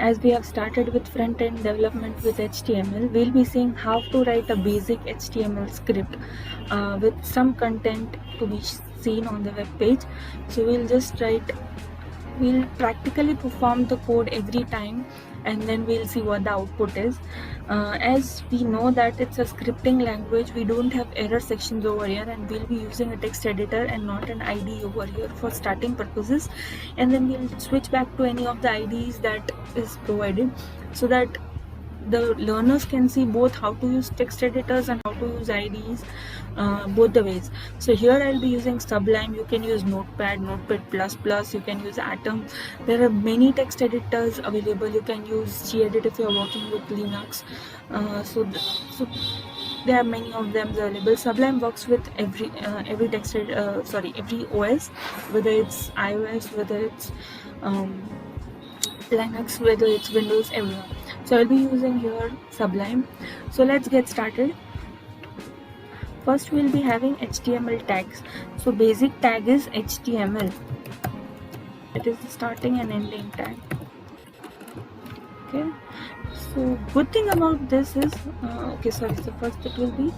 As we have started with front-end development with HTML, we'll be seeing how to write a basic HTML script with some content to be seen on the web page. So we'll practically perform the code every time, and then we'll see what the output is. As we know that it's a scripting language, we don't have error sections over here, and we'll be using a text editor and not an IDE over here for starting purposes. And then we'll switch back to any of the IDEs that is provided, so that the learners can see both how to use text editors and how to use IDEs, both the ways. So here I'll be using Sublime. You can use Notepad, Notepad++, you can use Atom. There are many text editors available. You can use Gedit if you're working with Linux. So there are many of them available. Sublime works with every every OS, whether it's iOS, whether it's Linux, whether it's Windows, everyone. So I'll be using here Sublime. So let's get started. First we'll be having HTML tags. So basic tag is HTML. It is the starting and ending tag. Okay. So good thing about this is so first it will be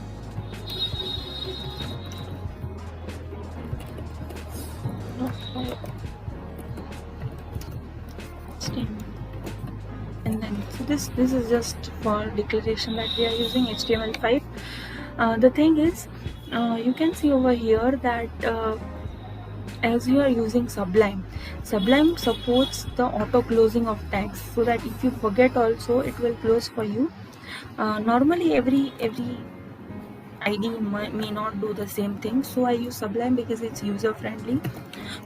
HTML. And then so this is just for declaration that we are using HTML5. The thing is, you can see over here that as you are using Sublime supports the auto closing of tags, so that if you forget also it will close for you. Normally every IDE may not do the same thing, so I use Sublime because it's user friendly.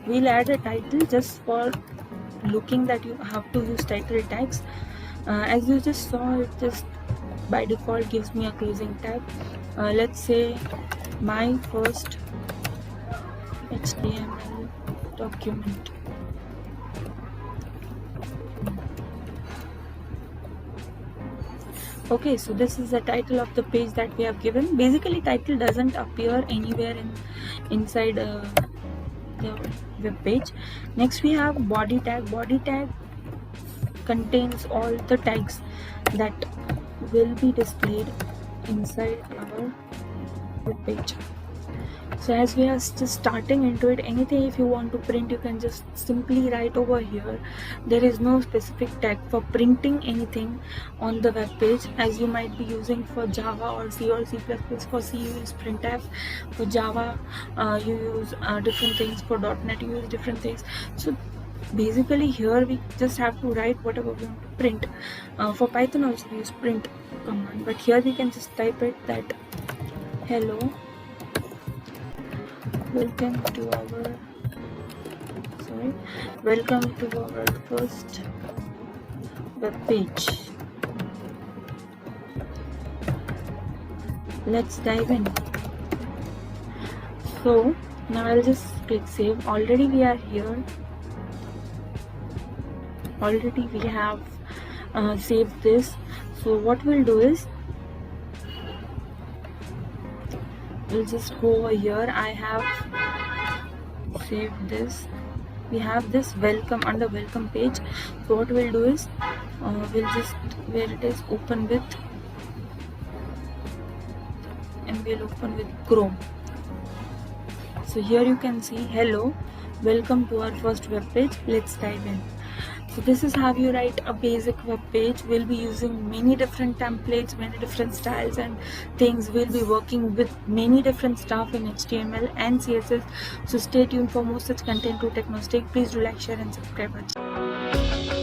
We'll add a title just for looking that you have to use title tags. As you just saw, it just by default gives me a closing tag. Let's say my first HTML document. Okay, so this is the title of the page that we have given. Basically, title doesn't appear anywhere inside the web page. Next we have body tag. Body tag contains all the tags that will be displayed inside our web page. So as we are just starting into it, anything if you want to print, you can just simply write over here. There is no specific tag for printing anything on the web page, as you might be using for Java or C or C++. For C you use printf, for Java you use different things, for .NET you use different things. So basically here we just have to write whatever we want to print. For Python also we use print command, but here we can just type it that hello, welcome to our first web page. Let's dive in. So now I'll just click save. Already we are here. Already we have saved this. So what we'll do is we'll just go over here. I have saved this. We have this welcome under welcome page. So what we'll do is we'll just where it is open with, and we'll open with Chrome. So here you can see hello, welcome to our first web page. Let's dive in. So this is how you write a basic web page. We'll be using many different templates, many different styles and things. We'll be working with many different stuff in HTML and CSS. So stay tuned for more such content to Technostic. Please do like, share and subscribe our channel.